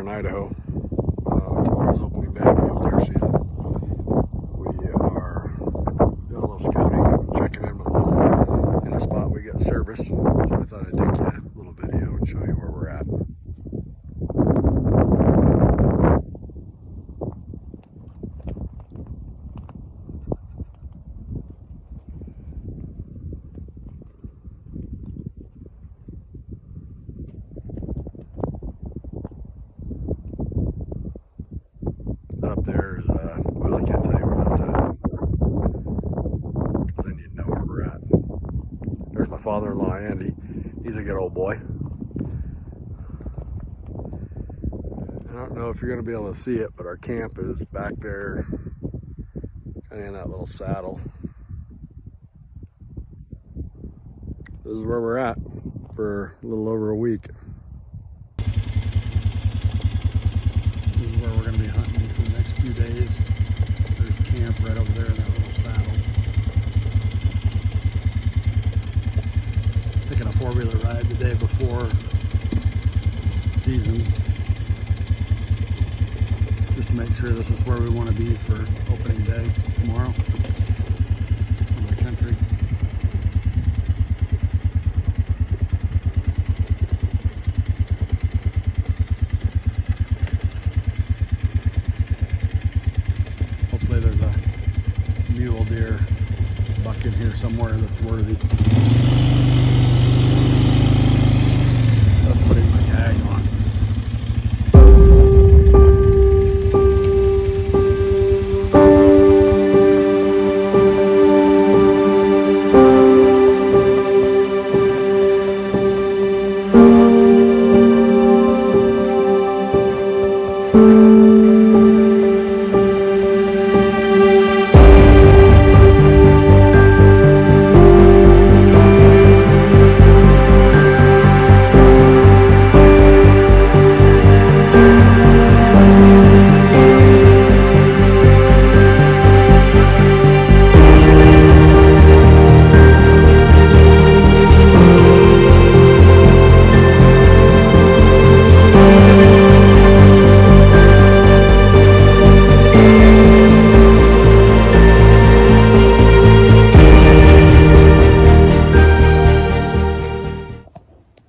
in Idaho. Tomorrow's opening day of mule deer season. We are doing a little scouting, checking in with Mule in a spot we get service. So I thought I'd take you a little video and show you where we're at. Up there's, well, I can't tell you where that's at, because then you'd know where we're at. There's my father-in-law, Andy. He's a good old boy. I don't know if you're going to be able to see it, but our camp is back there, kind of in that little saddle. This is where we're at for a little over a week. This is where we're going to be hunting for the next few days. There's camp right over there in that little saddle. Taking a four-wheeler ride the day before season, just to make sure this is where we want to be for opening day tomorrow. Some of the country. Hopefully there's a mule deer buck in here somewhere that's worthy of putting my tag on.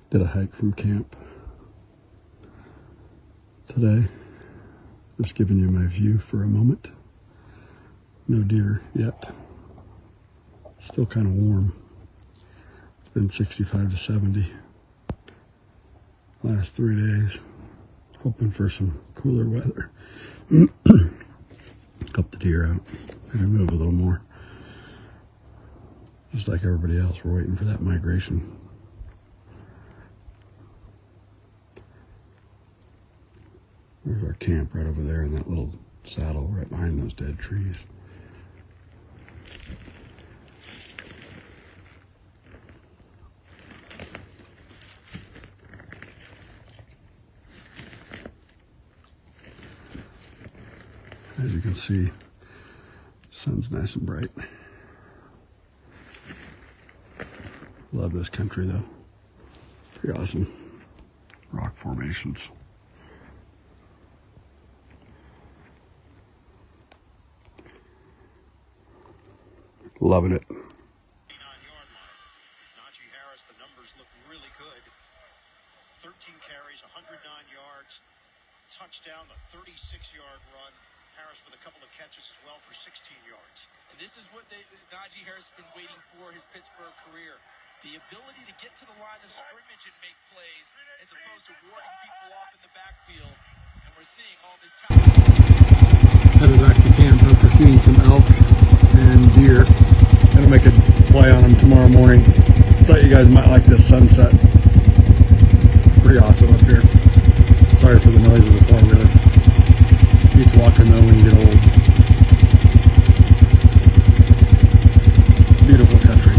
Did a hike from camp today. Just giving you my view for a moment. No deer yet. Still kind of warm. It's been 65 to 70 last 3 days. Hoping for some cooler weather. Help the deer out. Maybe move a little more. Just like everybody else, we're waiting for that migration. There's our camp right over there in that little saddle right behind those dead trees. As you can see, the sun's nice and bright. Love this country though. Pretty awesome. Rock formations. Loving it. 39-yard line. Najee Harris, the numbers look really good. 13 carries, 109 yards, touchdown, the 36-yard run. Harris with a couple of catches as well for 16 yards. And this is what Najee Harris has been waiting for his Pittsburgh career. The ability to get to the line of scrimmage and make plays as opposed to warding people off in the backfield. And we're seeing all this talent. Headed back to camp after seeing some elk and deer. Gonna make a play on them tomorrow morning. Thought you guys might like this sunset. Pretty awesome up here. Sorry for the noise of the four-wheeler. Beats walking though when you get old. Beautiful country.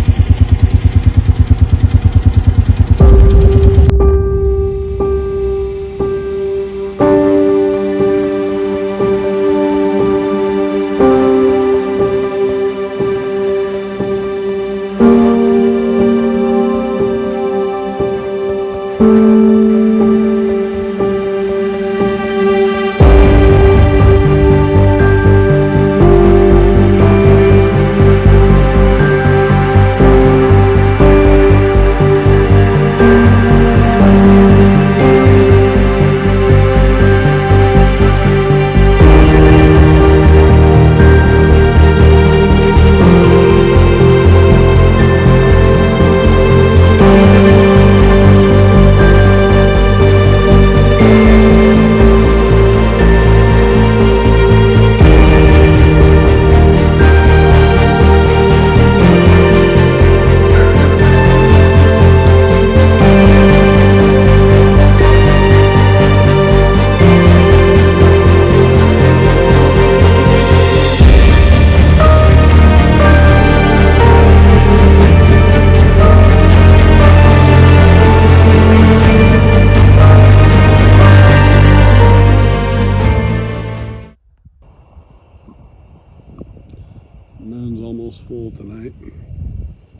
mule tonight.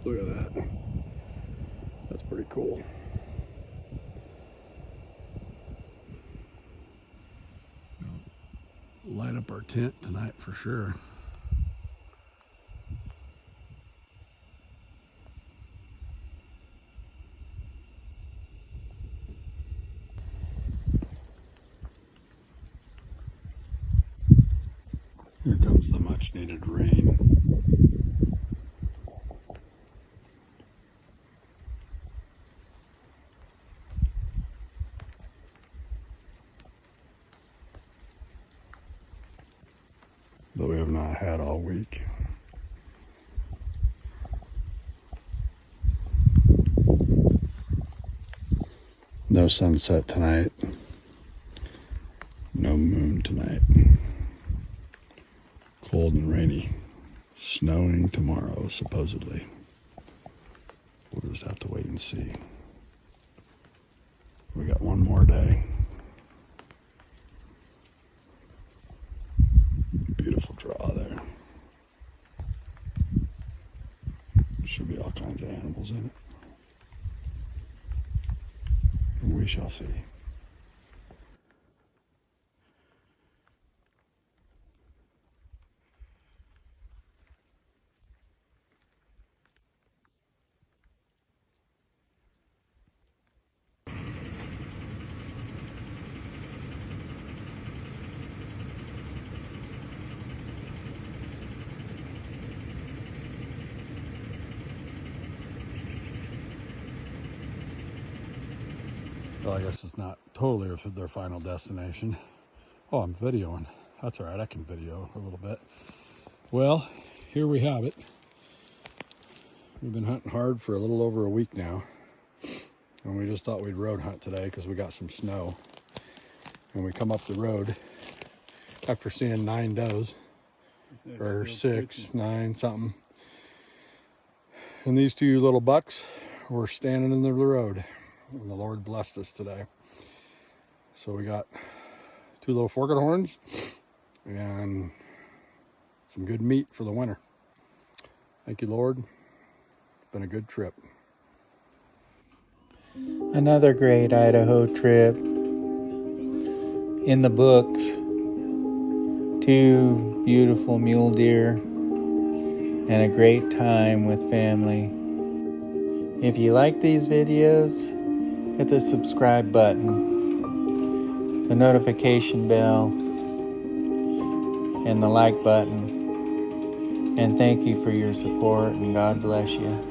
Look at that. That's pretty cool. Light up our tent tonight for sure. Here comes the much needed rain. That we have not had all week. No sunset tonight. No moon tonight. Cold and rainy. Snowing tomorrow, supposedly. We'll just have to wait and see. We got one more day. Beautiful draw there. Should be all kinds of animals in it. We shall see. Well, I guess it's not totally their final destination. Oh, I'm videoing. That's all right, I can video a little bit. Well, here we have it. We've been hunting hard for a little over a week now. And we just thought we'd road hunt today because we got some snow. And we come up the road after seeing 9 does. Or 6, 9, something. And these 2 little bucks were standing in the road. And the Lord blessed us today. So we got 2 little forked horns and some good meat for the winter. Thank you, Lord. Been a good trip. Another great Idaho trip. In the books, 2 beautiful mule deer and a great time with family. If you like these videos, hit the subscribe button, the notification bell, and the like button. And thank you for your support, and God bless you.